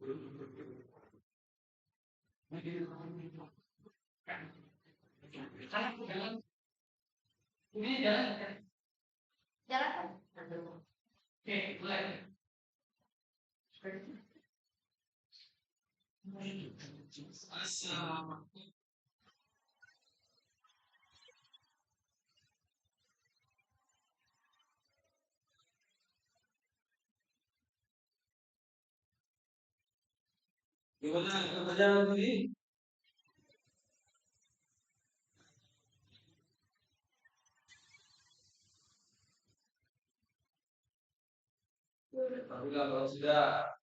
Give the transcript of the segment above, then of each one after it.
Ini jalan. Jalan. Oke, mulai. Assalamualaikum. Gimana pertanyaan tadi? Apabila kalau sudah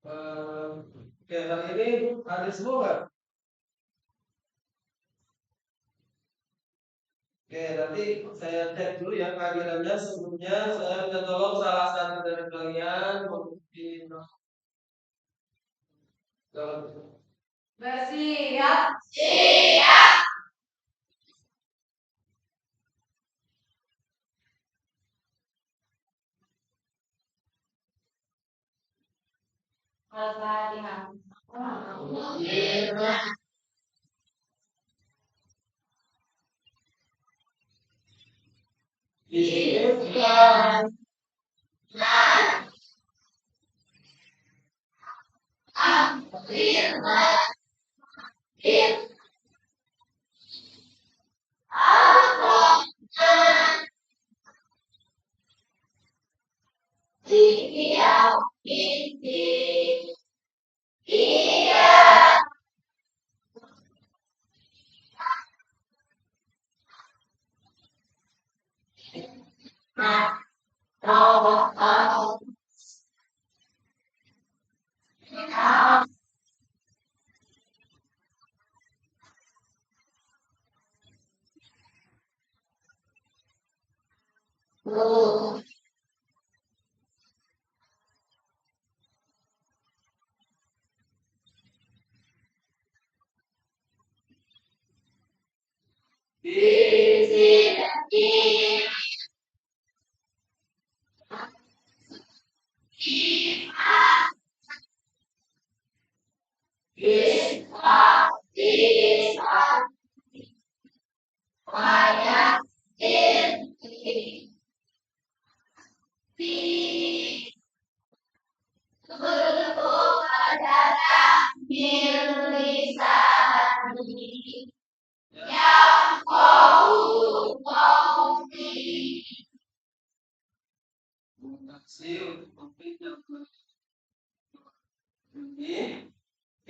oke, hari ini ada semua nggak? Oke, nanti saya cek dulu ya kehadirannya. Sebelumnya saya minta tolong salah satu dari kalian mungkin bersiap. Siap. Al-Fatihah. Bismillah.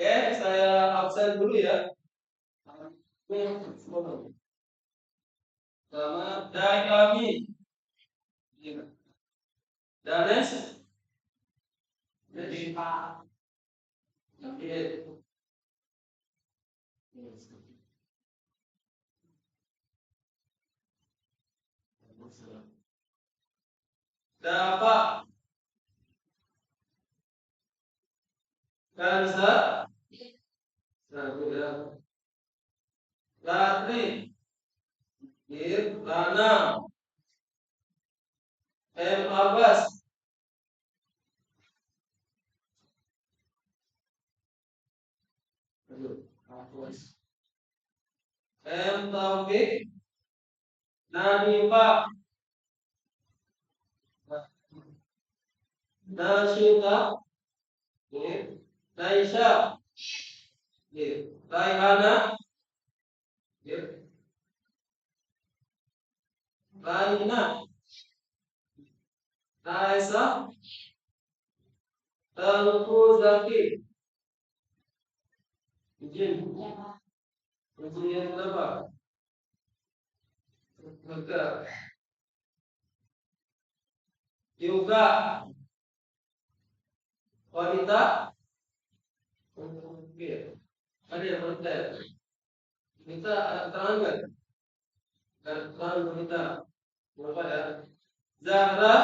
Oke, saya absen dulu ya. Sama dari kami. Danes. Jadi Pak. Dapat. Kansa. Latri. Lana. M. Abbas. M. Taufik. Nadifa. Nasyita. Naisha. Raihana. Raina. Raisa. Tengku Zaki. Izin. Izin yang berapa? Maka juga wanita. Ada yang wanita. Kita ada keterangan. Ada keterangan wanita. Berapa ya? Zahra.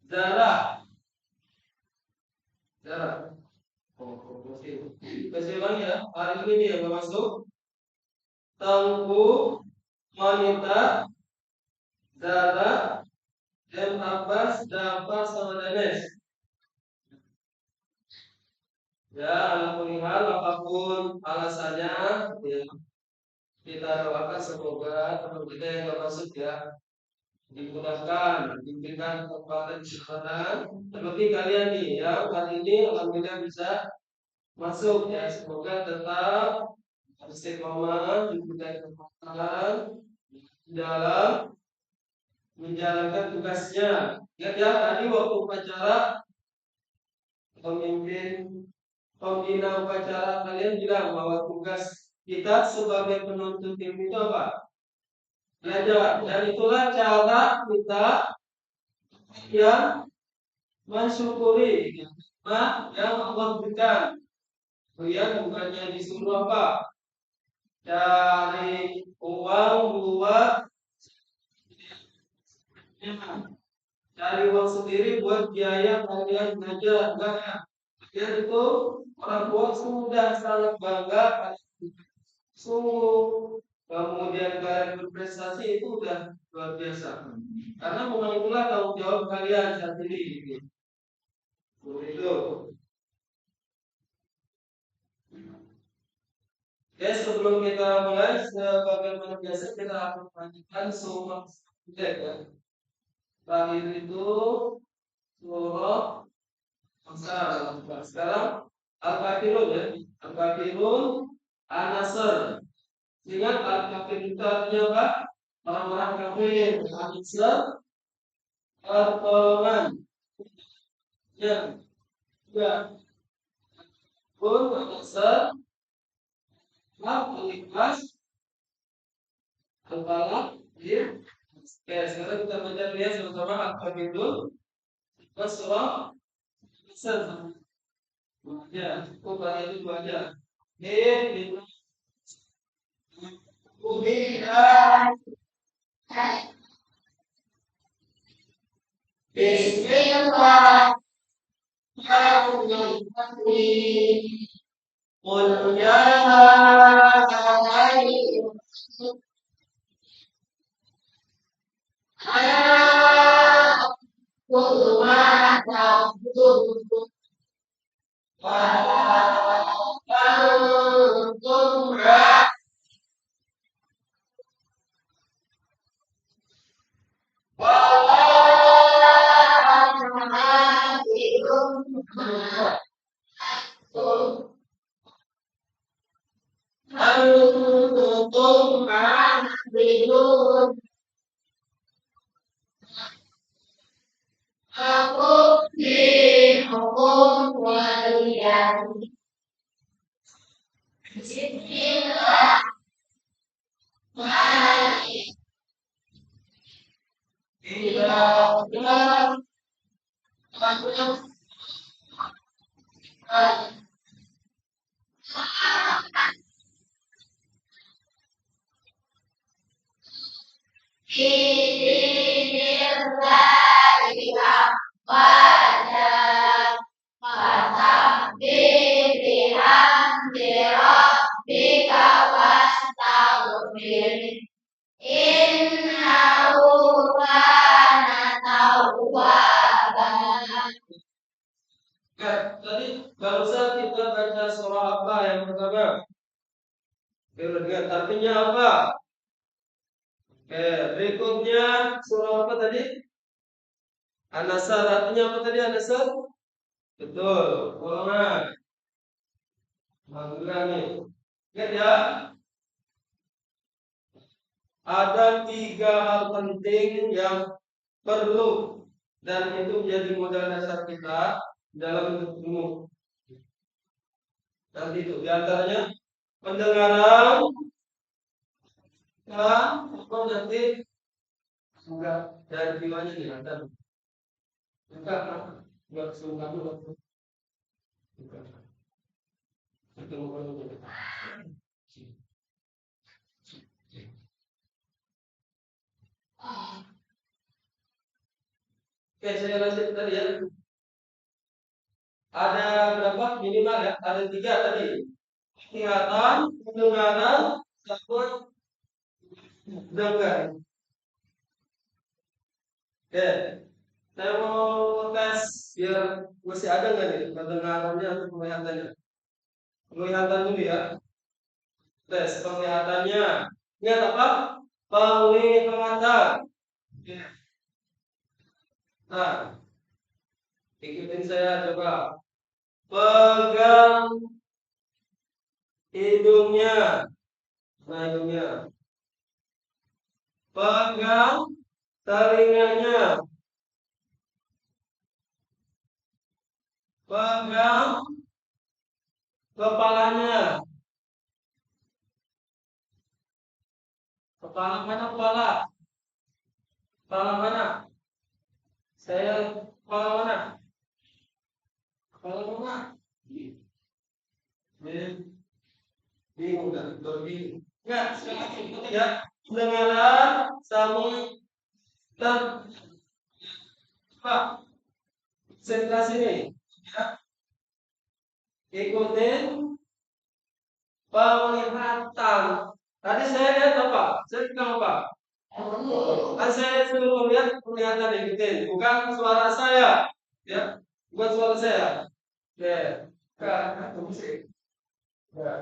Zara. Zara. Kasih ulang ya. Hari ini yang masuk. Tengku wanita. Zara. dapat sama danes. Ya, ala hal apapun alasannya, ya, kita doakan semoga teman kita yang gak masuk ya dimudahkan, diberikan kekuatan kesehatan. Terlebih kalian nih ya, kali ini alhamdulillah bisa masuk ya, semoga tetap istiqomah diberikan kekuatan dalam menjalankan tugasnya. Ingat ya, tadi waktu upacara pemimpin pembina upacara kalian bilang bahwa tugas kita sebagai penuntut ilmu itu apa? Belajar. Dan itulah cara kita yang mensyukuri nikmat yang Allah berikan. Kalian bukannya disuruh apa? Dari uang buat cari uang sendiri buat biaya kalian belajar. Enggak ya? Kalian itu orang tua sudah sangat bangga sungguh. Kemudian kalian berprestasi itu udah luar biasa. Karena memang itulah tanggung jawab kalian saat ini. Itu. Oke, sebelum kita mulai, sebagaimana biasa kita akan melanjutkan surah ya. Terakhir itu surah Al-Ansar. Sekarang Al-Kafirun ya. Al-Kafirun An-Nasr. Ingat Al-Kafirun itu artinya apa? Orang-orang kafir. An-Nasr pertolongan. Ya, juga. Pun An-Nasr Al-Ikhlas Al-Falaq ya. Oke, sekarang kita baca lihat sama-sama Al-Kafirun surah An-Nasr. Ya, cukup itu dua aja. Qul ya antum a'bidun aku di hukum waliyan bismillah tidak tadi barusan kita baca surah apa yang pertama? Lihat artinya apa? Berikutnya surah apa tadi? An-Nasr artinya apa tadi An-Nasr? Betul, golongan. Alhamdulillah nih. Lihat ya, ada 3 hal penting yang perlu dan itu menjadi modal dasar kita dalam hidup ilmu. Nanti itu diantaranya pendengaran dan apa nanti enggak dari jiwanya nih ada enggak kesulitan dulu itu bukan. Oke, saya lanjut tadi ya. Ada berapa minimal ya? Ada 3 tadi. Penglihatan, pendengaran, sama dengar. Oke. Saya mau tes biar masih ada nggak nih pendengarannya atau penglihatannya? Penglihatan dulu ya. Tes penglihatannya. Ingat apa? Penglihatan. Oke. Nah, ikutin saya coba. Pegang hidungnya. Nah, hidungnya. Pegang telinganya. Pegang kepalanya. Kepala mana kepala? Kepala mana? Saya kepala mana? Kepala mana? Bingung kan? Bingung. Enggak, sekali lagi ikuti ya. Pendengaran sama ter apa? Konsentrasi nih. Ya. Ikutin penglihatan. Tadi saya lihat apa? Saya bilang apa? Kan saya suruh melihat penglihatan ikutin, bukan suara saya. Ya, bukan suara saya. Ya, kan, musik. Ya,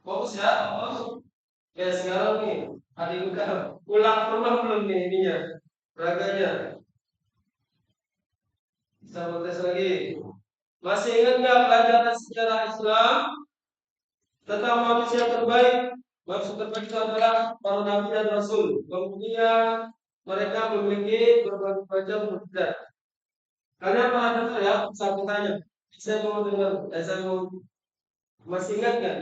fokus ya. Oke, sekarang nih, adik buka ulang pernah belum nih ininya, raganya. Bisa tes lagi. Masih ingat nggak pelajaran sejarah Islam tentang manusia terbaik? Manusia terbaik itu adalah para nabi dan rasul. Kemudian mereka memiliki berbagai macam mukjizat. Kalian pernah dengar ya? Saya tanya. Saya mau dengar. Saya mau masih ingat nggak?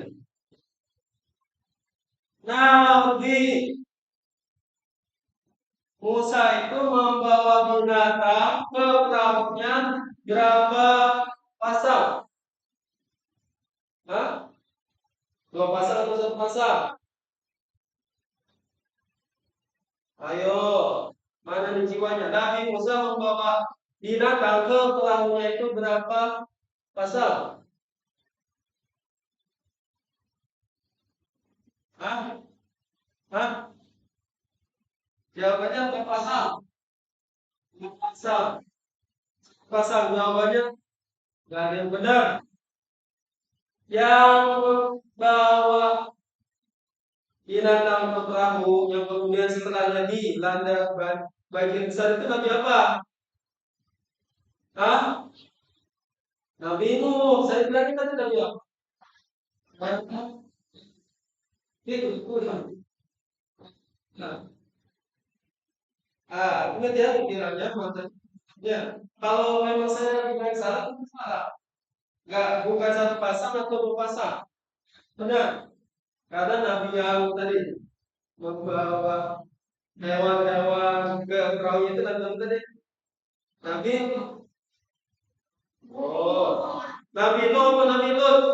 Nabi Musa itu membawa binatang ke perahunya berapa pasang? Hah? Dua pasang atau satu pasang? Ayo, mana nih jiwanya? Nabi Musa membawa binatang ke perahunya itu berapa pasang? Hah? Hah? Jawabannya berapa pasang? Dua pasang. Pasang jawabannya nggak ada yang benar. Yang membawa binatang ke perahu yang kemudian setelahnya dilanda banjir besar itu Nabi apa? Hah? Nabi Nuh. Saya bilang kita tidak Nabi apa? Itu kurang. Nah, ingat ya pikirannya ya. Kalau memang saya bilang salah, itu salah. Enggak, bukan satu pasang atau dua pasang. Benar. Karena Nabi yang tadi membawa hewan-hewan ke perahu itu Nabi tadi. Nabi, oh, Nabi Nuh apa Nabi Lut?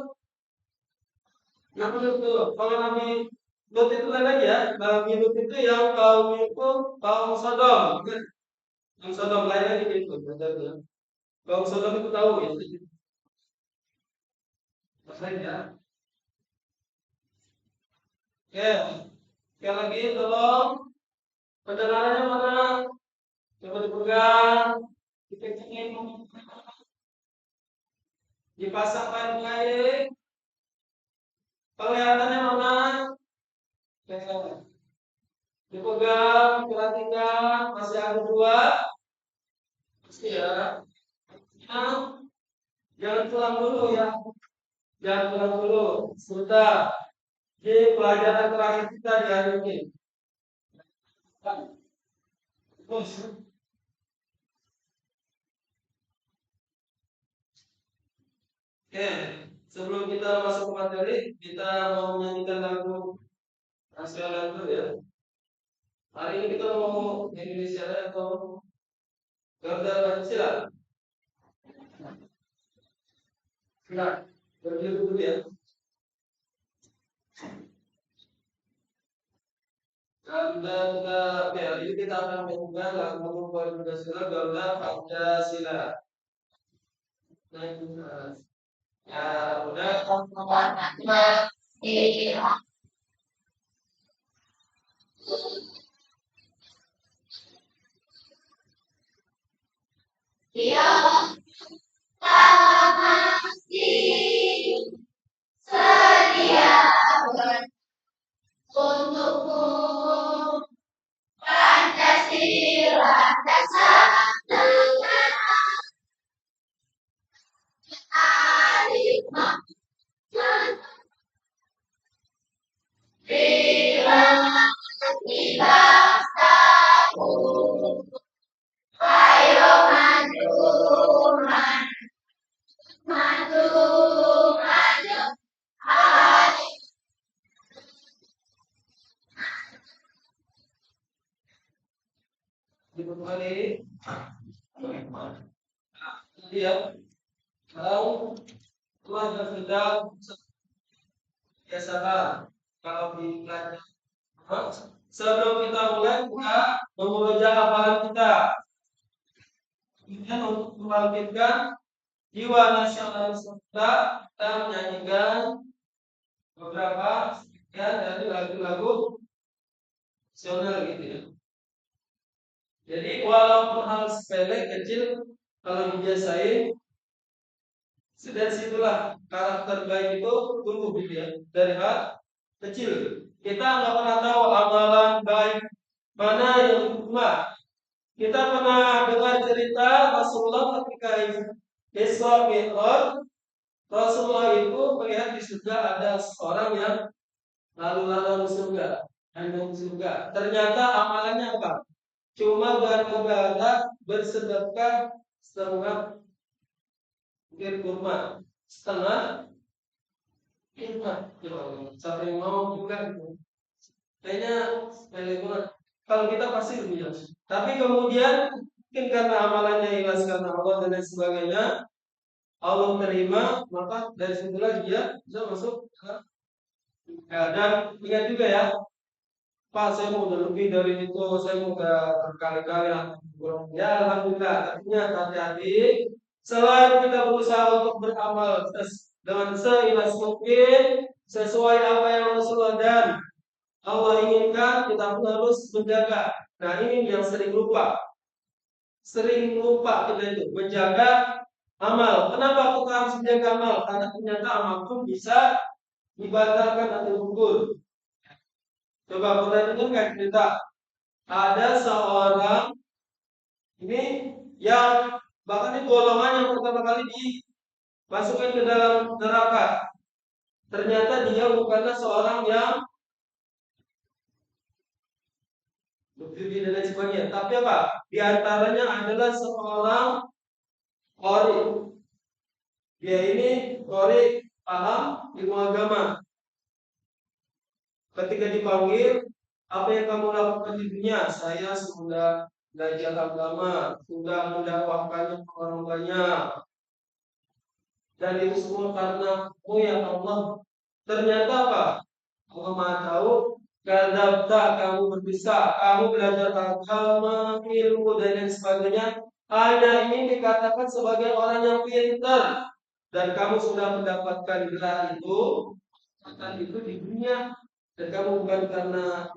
Nabi Lut dulu. Kalau Nabi Lut itu lain lagi ya. Nabi Lut itu yang kaum itu kaum Sodom. Kaum Sodom lain lagi itu. Kaum Sodom itu tahu ya. Masalah ya. Oke, sekali lagi tolong pendengarannya mana? Coba dipegang, dikecilin, dipasang baik-baik. Penglihatannya mana? Oke. Dipegang, perhatikan, masih ada dua. Pasti ya. Nah, jangan pulang dulu ya. Jangan pulang dulu. Sebentar. Di pelajaran terakhir kita di hari ini. Terus. Oke, sebelum kita masuk ke materi, kita mau menyanyikan lagu nasional dulu ya. Hari ini kita mau Indonesia Raya atau Garuda Pancasila. Nah, berdiri dulu ya. Garuda kita, ya, ini kita akan menyanyikan lagu Pancasila Garuda Pancasila. Nah, ya, udah. kembali. Ya, kalau keluarga sudah biasakan kalau di pelajaran sebelum kita mulai kita memuja hafalan kita. Kemudian untuk membangkitkan jiwa nasionalis kita menyanyikan beberapa sebagian dari lagu-lagu nasional gitu ya. Jadi walaupun hal sepele kecil kalau dibiasain, dari situlah karakter baik itu tumbuh gitu ya. Dari hal kecil. Kita nggak pernah tahu amalan baik mana yang diterima. Kita pernah dengar cerita Rasulullah ketika Isra Mi'raj, Rasulullah itu melihat di surga ada seorang yang lalu lalang surga, andong surga. Ternyata amalannya apa? Cuma batu-bata bersedekah setengah bir kurma, setengah kurma. Siapa yang mau juga gitu. Kayaknya sepele banget. Kalau kita pasti lebih jelas. Tapi kemudian mungkin karena amalannya ikhlas karena Allah dan lain sebagainya, Allah terima, maka dari situlah dia bisa masuk ke dan ingat juga ya, Pak, saya mau udah lebih dari itu, saya mau udah berkali-kali lah. Ya, alhamdulillah. Artinya hati-hati. Selain kita berusaha untuk beramal dengan seikhlas mungkin, sesuai apa yang Rasulullah dan Allah inginkan, kita pun harus menjaga. Nah, ini yang sering lupa. Sering lupa kita itu menjaga amal. Kenapa kita harus menjaga amal? Karena ternyata amal pun bisa dibatalkan atau gugur. Coba pernah dengar nggak cerita? Ada seorang ini yang bahkan ini golongan yang pertama kali dimasukkan ke dalam neraka. Ternyata dia bukanlah seorang yang berjudi dan lain sebagainya. Tapi apa? Di antaranya adalah seorang qori. Dia ini qori paham ilmu agama. Ketika dipanggil, apa yang kamu lakukan di dunia? Saya sudah belajar agama, sudah mendakwahkannya ke orang banyak. Dan itu semua karena ya Allah. Ternyata apa? Allah Maha tahu. Kadabta, kamu berbisa, kamu belajar agama, ilmu dan lain sebagainya. Hanya ini dikatakan sebagai orang yang pintar dan kamu sudah mendapatkan gelar itu di dunia, dan kamu bukan karena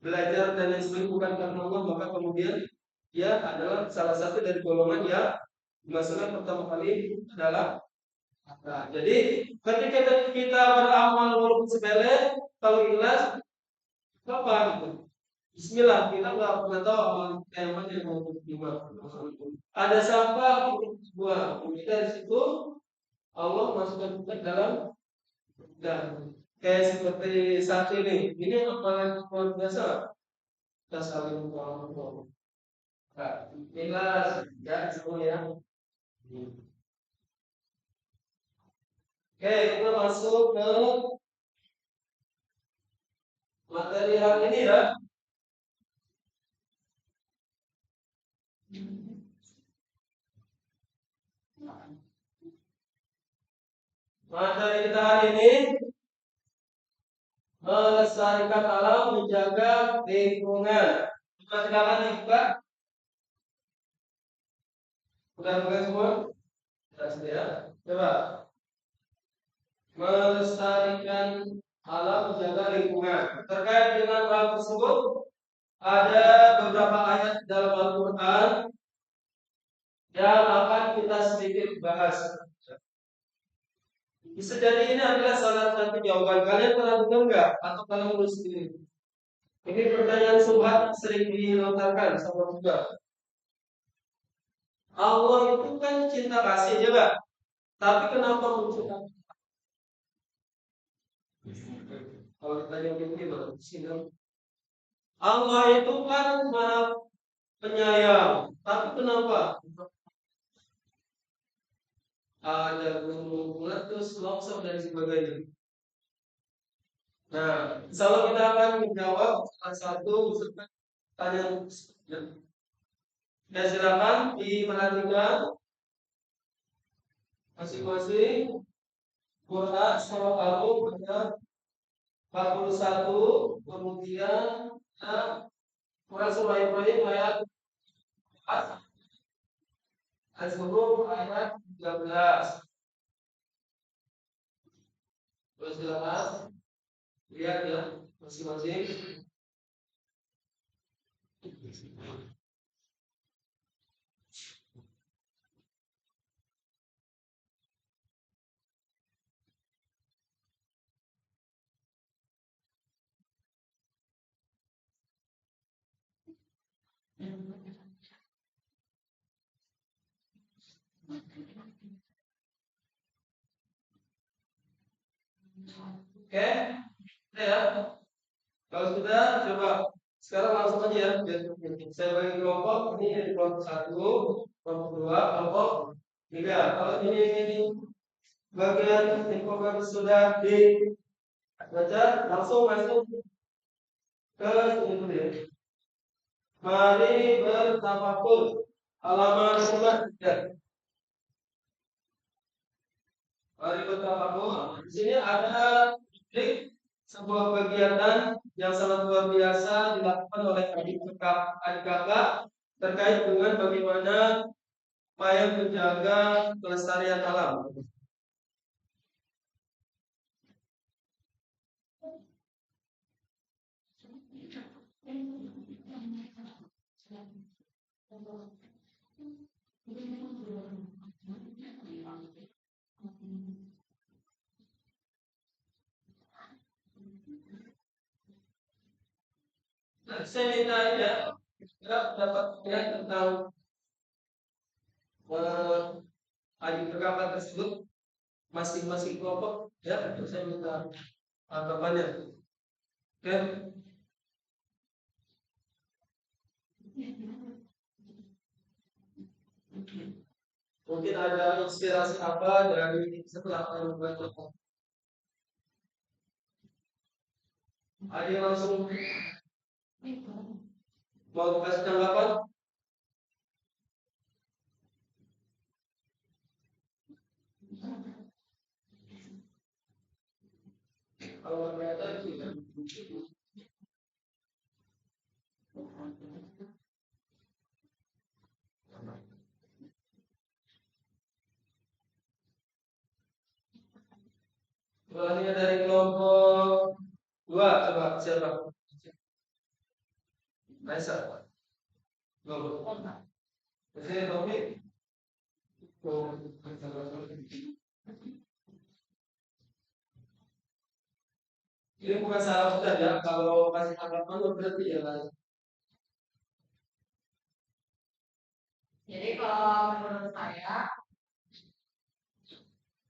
belajar dan lain sebagainya, bukan karena Allah, maka kemudian dia adalah salah satu dari golongan yang dimasukkan pertama kali adalah. Nah, jadi ketika kita beramal walaupun sepele, kalau ikhlas, apa gitu? Bismillah, kita nggak pernah tahu amal kita yang mana yang mau diterima. Ada sampah kita buang, kita di situ Allah masukkan kita dalam dan kayak seperti saat ini amalan luar biasa. Kita saling tolong. Nah, ikhlas ya semua ya. Oke, kita masuk ke materi hari ini ya. Materi kita hari ini melestarikan alam, menjaga lingkungan. Kita silakan dibuka. Udah buka semua? Sudah ya. Coba. Melestarikan alam, menjaga lingkungan. Terkait dengan hal tersebut, ada beberapa ayat dalam Al-Quran yang akan kita sedikit bahas. Bisa jadi ini adalah salah satu jawaban. Kalian pernah dengar nggak? Atau kalian menulis sendiri? Ini pertanyaan subhat sering dilontarkan sama juga. Allah itu kan cinta kasih juga. Tapi kenapa menciptakan? Kalau ditanya gimana? Allah itu kan maha penyayang. Tapi kenapa? Ada gunung meletus, longsor dan sebagainya. Nah, insya Allah kita akan menjawab salah satu tanya. Ya silakan diperhatikan masing-masing. Quran surah Al-Rum ayat 41, kemudian Quran surah Ibrahim ayat 4, Az-Zukhruf ayat 13. Terus silakan lihat ya masing-masing. Oke, ya. Kalau sudah, coba sekarang langsung aja ya. Saya bagi kelompok. Ini dari kelompok satu, kelompok dua, kelompok tiga. Kalau ini bagian infografis sudah dibaca, langsung masuk ke sini dulu ya. Mari bertafakur. Halaman 5. Ya. Mari bertafakur. Di sini ada trik sebuah kegiatan yang sangat luar biasa dilakukan oleh adik kakak terkait dengan bagaimana upaya menjaga kelestarian alam. Nah, saya minta ya, kita dapat lihat tentang adik kakak tersebut masing-masing kelompok ya. Saya minta tanggapannya. Oke. Mungkin ada inspirasi apa dari setelah membuat kelompok? Ada yang langsung mau kasih tanggapan? Kalau ternyata itu soalnya dari kelompok dua, coba siapa? Raisa. Kelompok. Jadi topik. Ini bukan salah Ustaz ya. Kalau kasih tanggapan berarti ya. Jadi kalau menurut saya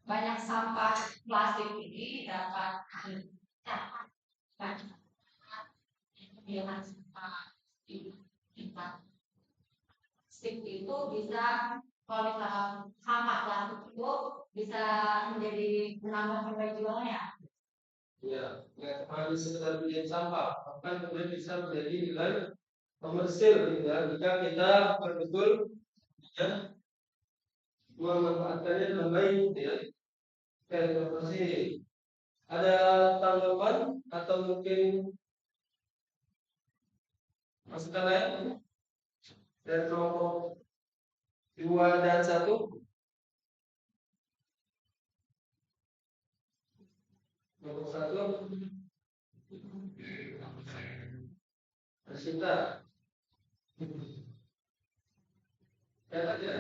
banyak sampah plastik ini dapat dengan sampah plastik itu bisa, kalau misalnya sampah plastik itu bisa menjadi menambah nilai jualnya. Ya, nggak harus sekedar menjadi sampah, bahkan kemudian bisa menjadi nilai komersil gitu ya. Jika kita betul-betul ya memanfaatkannya dengan baik gitu ya. Oke, terima kasih. Ada tanggapan atau mungkin masukan lain dari kelompok dua dan satu? Kelompok satu, Rasita. Ya, aja.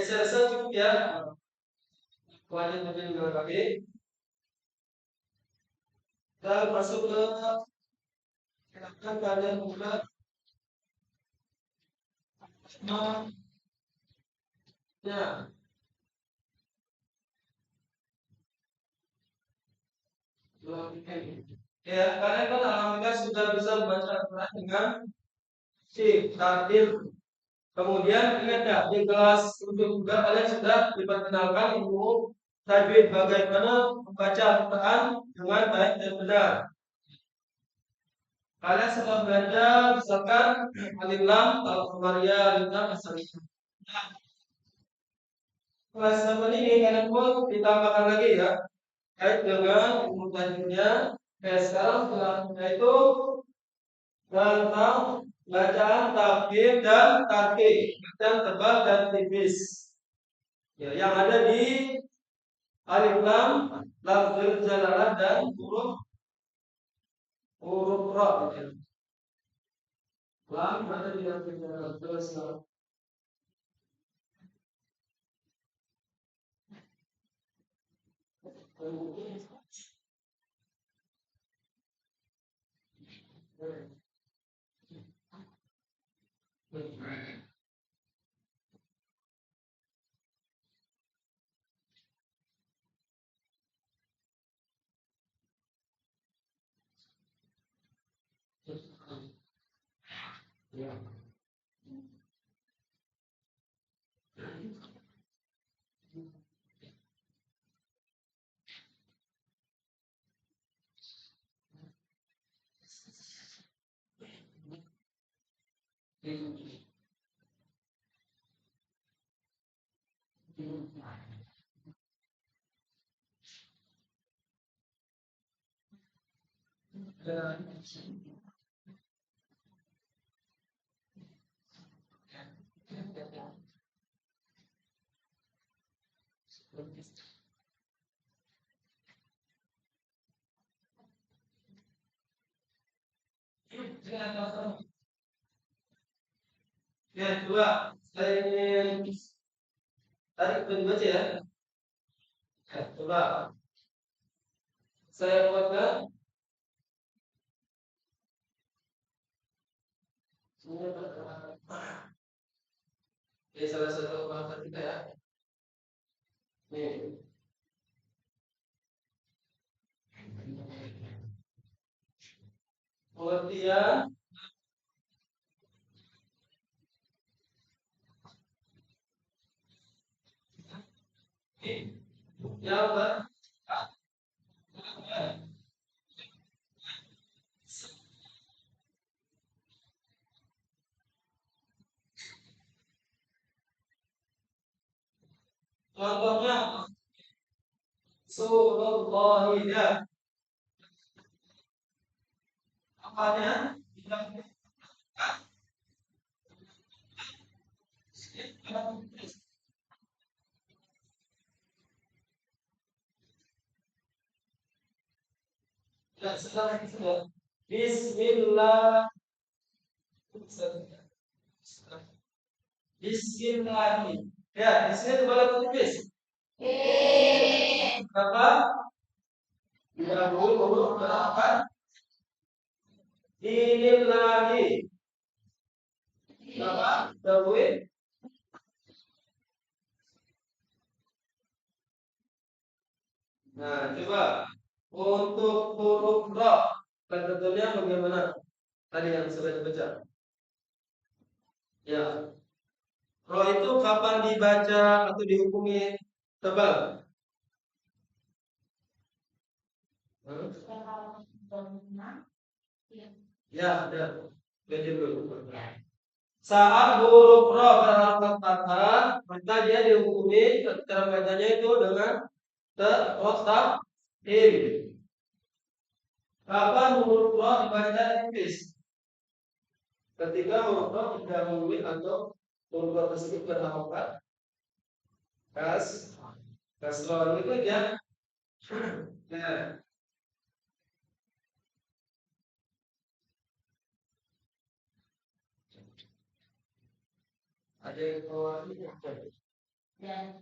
Saya rasa cukup ya. Wajib mungkin dua kali. Kita masuk ke silakan kalian buka ya. Ya, kalian kan alhamdulillah sudah bisa membaca Al-Quran dengan takdir. Kemudian ingat ya, di kelas untuk juga kalian sudah diperkenalkan ilmu tajwid, bagaimana membaca Al-Quran dengan baik dan benar. Kalian setelah belajar misalkan alif lam, al-qamariyah, alif lam, as-salamiyah. Kelas 8 ini kalian pun ditambahkan lagi ya, kait dengan ilmu tajwidnya. Sekarang setelahnya itu tentang bacaan takbir dan tarkik, bacaan tebal dan tipis. Ya, yang ada di alif lam, lafzul jalalah dan huruf huruf ra. Ya. Lam ada di lafzul jalalah terus. Ya. Ya, coba saya ingin tarik dibaca ya. Ya, coba saya buatkan. Ini salah satu bahasa kita ya. Nih. Pengertian yang contohnya Rasulullah. Apanya? Ya, setelah itu Bismillah. Bismillah. Ya, di sini kembali tulis. Apa? Dahulu huruf berapa? Inillahi. Berapa? Dahulu. Nah, coba untuk huruf ra, bentuknya bagaimana? Tadi yang sudah dibaca. Ya, ra itu kapan dibaca atau dihukumi tebal? Ya, ada. Baca dulu. Saat huruf ra berharakat fathah, maka dia dihukumi cara bacanya itu dengan terkotak im. Kapan huruf ra dibaca tipis? Ketika huruf ra didahului atau huruf ra tersebut berharakat kasroh itu dia. Nah, ada yang keluar ini. Ya.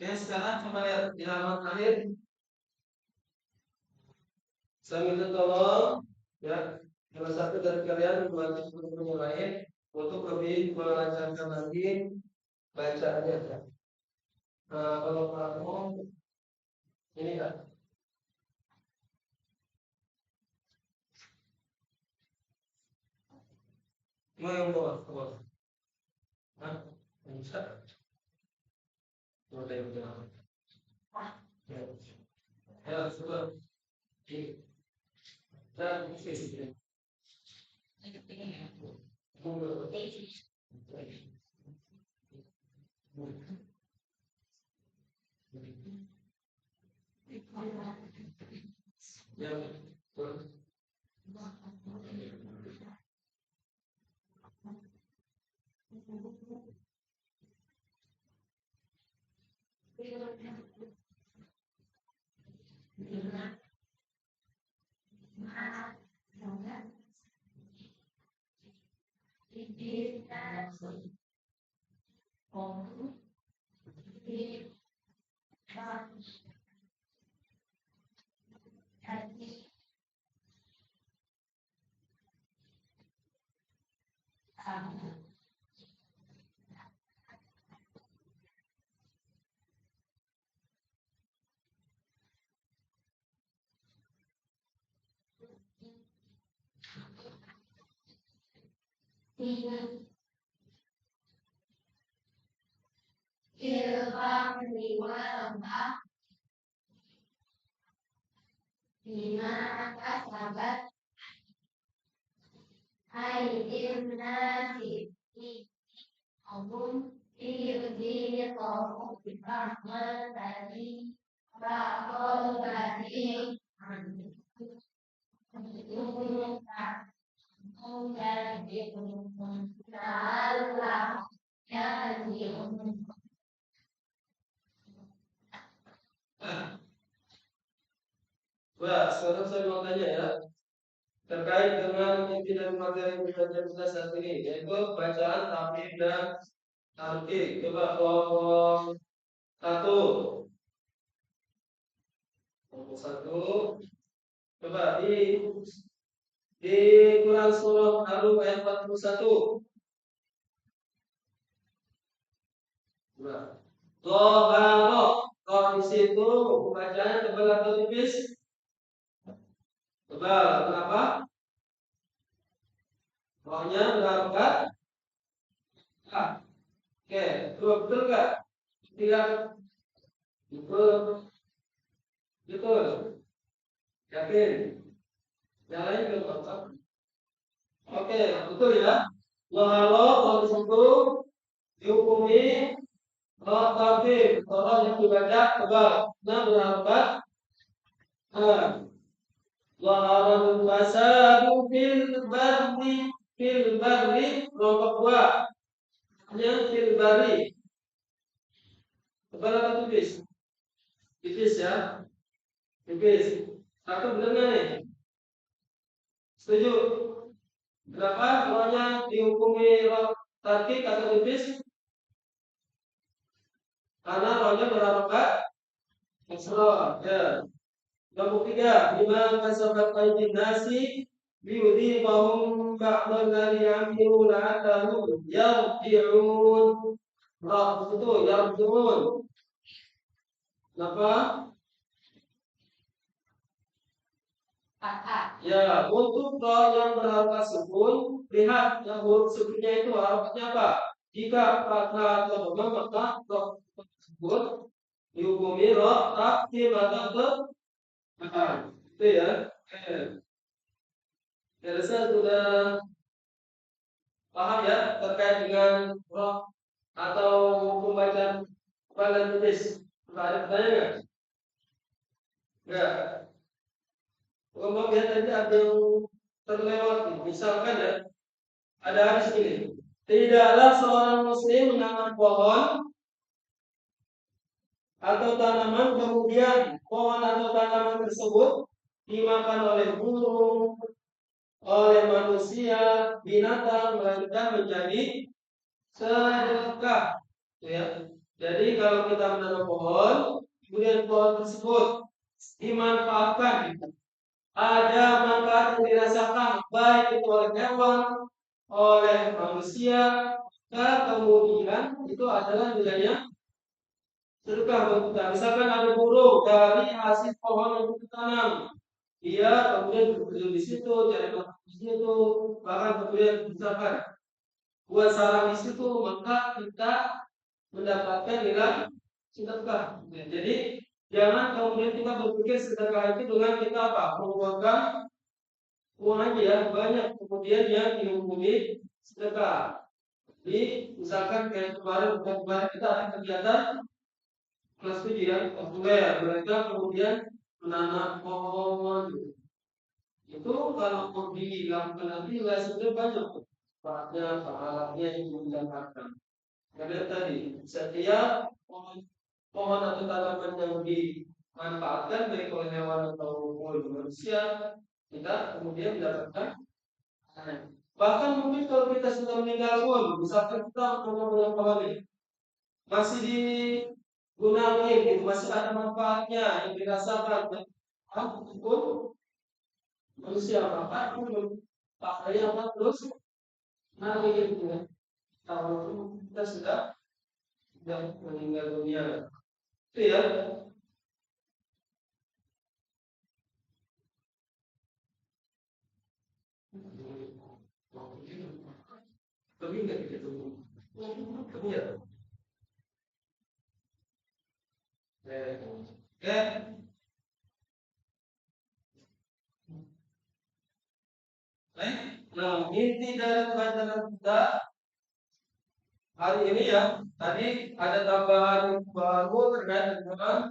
Oke, sekarang coba lihat di halaman terakhir. Saya minta tolong ya salah satu dari kalian membantu teman-teman yang lain untuk lebih melancarkan lagi bacaannya. Nah, kalau kamu ini kan, mau yang bawah. Hah? Bisa? Udah, udah. Ya, ya, coba. Dan ini. Ya, betul. Ilham lima lembah lima kasabat aidin nasi album ilmi kau rahmat tadi bakal tadi Sekarang saya mau tanya ya, terkait dengan inti dan materi pembelajaran kita saat ini, yaitu bacaan, tahfidz dan tarkik. Coba kelompok satu, kelompok satu, coba di Quran surah Al ayat 41. Nah, Dhahara, kalau di situ bacanya tebal atau tipis? Tebal. Kenapa? Rohnya berharokat. Ah, oke, betul nggak? Tidak, betul, betul. Yakin? Yang lain belum apa? Oke, betul ya. Walau kalau di situ dihukumi roh tabib, roh yang dibaca tebal. Nah, berharokat. Nah, Zaharul fasadu fil barri kelompok dua hanya fil barri tebal atau tipis? Tipis ya, tipis. Satu benar nggak nih? Setuju? Berapa rohnya dihukumi roh tarkik atau tipis? Karena rohnya berharokat kasroh ya. Kelompok tiga, lima kasabat aydin nasi biudi bahum ba'dal ladzi amilu la'allahum yarji'un. Roh itu yarji'un. Kenapa? Ya, untuk roh yang berharokat sukun, lihat yang huruf sukunnya itu harokatnya apa? Jika fathah atau dhamma maka roh tersebut dihukumi roh takdim atau itu ya. Rasa sudah paham ya terkait dengan roh atau hukum bacaan dan tulis. Sudah ada pertanyaan nggak? Enggak. Kalau ya tadi ada yang terlewat. Misalkan ya, ada hadis ini. Tidaklah seorang muslim menanam pohon atau tanaman kemudian pohon atau tanaman tersebut dimakan oleh burung, oleh manusia, binatang, melainkan menjadi sedekah. Itu ya. Jadi kalau kita menanam pohon, kemudian pohon tersebut dimanfaatkan, ada manfaat yang dirasakan baik itu oleh hewan, oleh manusia, kemudian itu adalah nilainya sedekah buat kita. Misalkan ada burung dari hasil pohon yang kita tanam, dia kemudian bekerja di situ, cari makan di situ, bahkan kemudian misalkan buat sarang di situ, maka kita mendapatkan nilai sedekah. Ya, jadi jangan kemudian kita berpikir sedekah itu dengan kita apa? Mengeluarkan uang aja ya banyak kemudian yang dihukumi sedekah. Jadi misalkan kayak kemarin kita ada kegiatan kelas 7 ya, populer mereka kemudian menanam pohon gitu. Itu kalau mau dilakukan nanti hasilnya banyak pahalanya yang mendapatkan. Karena tadi setiap pohon atau tanaman yang dimanfaatkan baik oleh hewan atau manusia, kita kemudian mendapatkan pahala. Bahkan mungkin kalau kita sudah meninggal pun, misalkan kita menanam pohon ini masih digunakan, gitu, masih ada manfaatnya yang dirasakan, pun manusia maka pun pakainya apa terus nanti gitu ya. Kalau kita sudah meninggal dunia, itu ya. Tapi enggak gitu. Tapi ya. Ya. Nah, inti dari pelajaran kita hari ini ya, tadi ada tambahan baru terkait dengan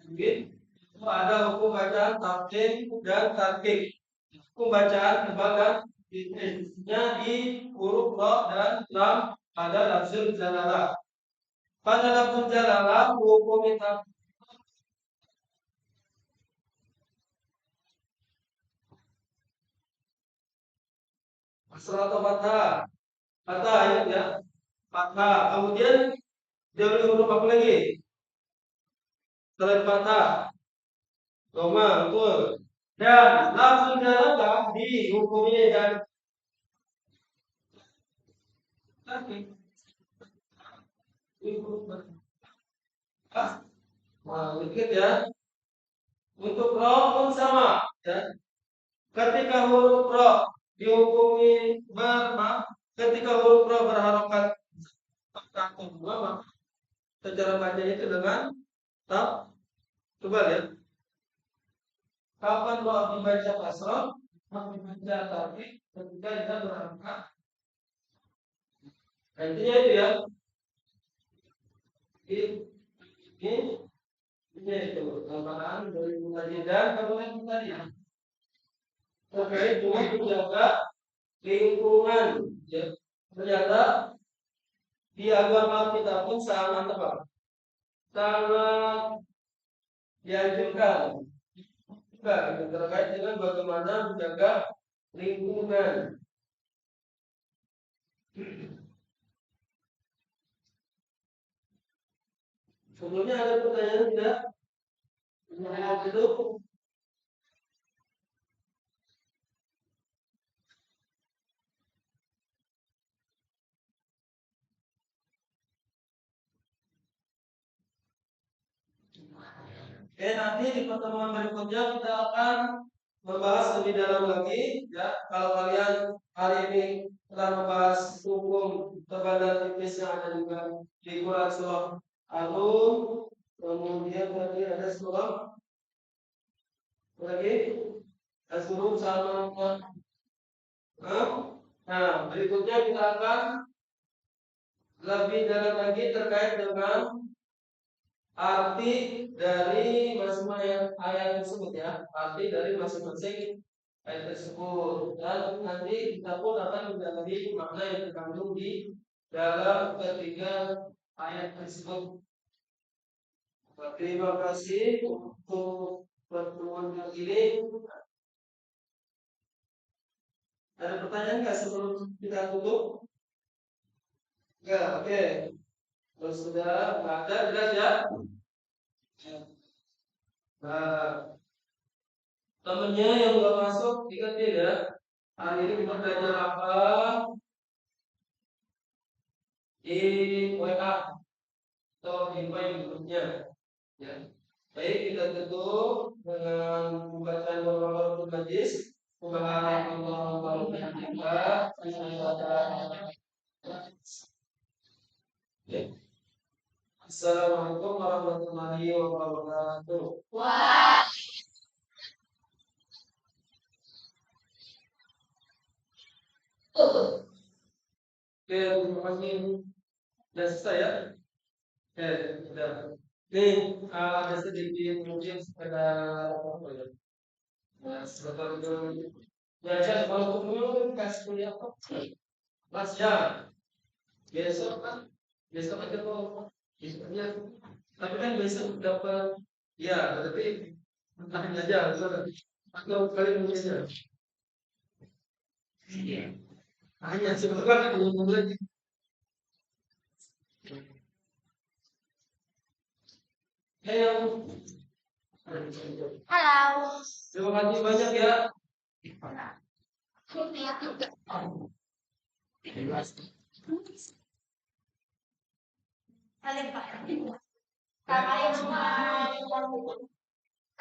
mungkin itu ada hukum bacaan tafsir dan tarkik. Hukum bacaan tebakan nya di huruf ro dan lam pada lafzul jalalah. Pada lafzul jalalah hukum itu asal atau fathah. Fathah ya. Fathah. Kemudian dari huruf apa lagi? Selain fathah. Roma, betul. Dan lafzul jalalah dihukumi dan tarkik. Ini huruf fathah. Nah, dikit ya. Untuk ro pun sama ya. Ketika huruf ro dihukumi ketika huruf ro berharokat kaki dua, maka cara bacanya itu dengan taf. Coba lihat. Kapan ro dibaca kasroh, kapan dibaca tarkik ketika dia berharokat. Nah, intinya itu ya. Ini itu tambahan dari tadi dan kemudian tadi ya terkait dengan menjaga lingkungan ya. Ternyata di agama kita pun sangat apa? Sangat dianjurkan juga gitu, terkait dengan bagaimana menjaga lingkungan. Sebelumnya ada pertanyaan tidak? Mengenai itu nanti di pertemuan berikutnya kita akan membahas lebih dalam lagi ya. Kalau kalian hari ini telah membahas hukum tebal dan tipis yang ada juga di Quran surah Al-Rum, kemudian tadi ada surah lagi Al-Rum sama nah berikutnya kita akan lebih dalam lagi terkait dengan arti dari masing-masing ayat tersebut ya, arti dari masing-masing ayat tersebut, dan nanti kita pun akan mendalami makna yang terkandung di dalam ketiga ayat tersebut. Terima kasih untuk pertemuan kali ini. Ada pertanyaan nggak sebelum kita tutup? Enggak, oke. Kalau sudah nggak ada, jelas ya. Nah, temennya yang nggak masuk ingetin ya. Hari ini kita belajar apa? Di WA atau di file grupnya. Ya. Baik, kita tutup dengan bacaan beberapa majlis. Subhanallah wa bihamdika. Assalamualaikum warahmatullahi wabarakatuh. Wah. Oke, terima kasih. Sudah selesai ya? Oke, sudah. Nih, ada sedikit mungkin sekedar apa ya? Nah, sebentar dulu. Belajar kalau dulu kasih kuliah apa? Mas ya, besok kan? Besok aja kok. Besoknya. Tapi kan besok dapat, ya, berarti tahan aja. Atau kalian mungkin aja. Hanya sebentar belum lagi. Halo. Halo. Terima kasih banyak ya. Assalamualaikum, Pak.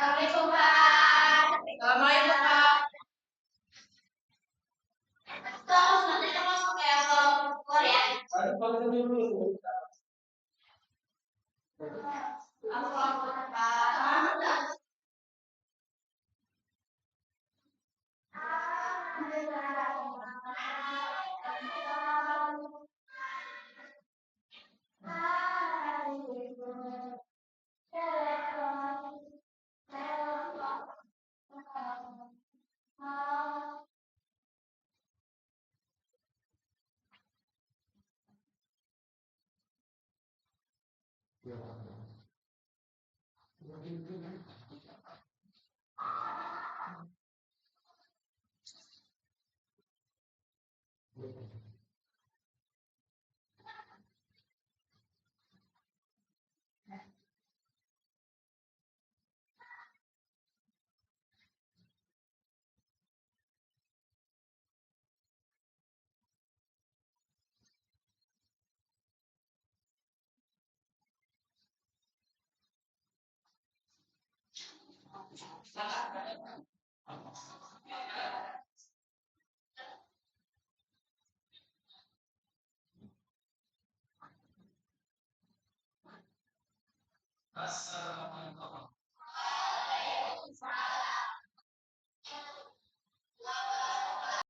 Assalamualaikum, Pak. Assalamualaikum, Pak. Terus nanti kita masuk ke Korea. Ada panggil dulu. Assalamualaikum, Pak. Assalamualaikum.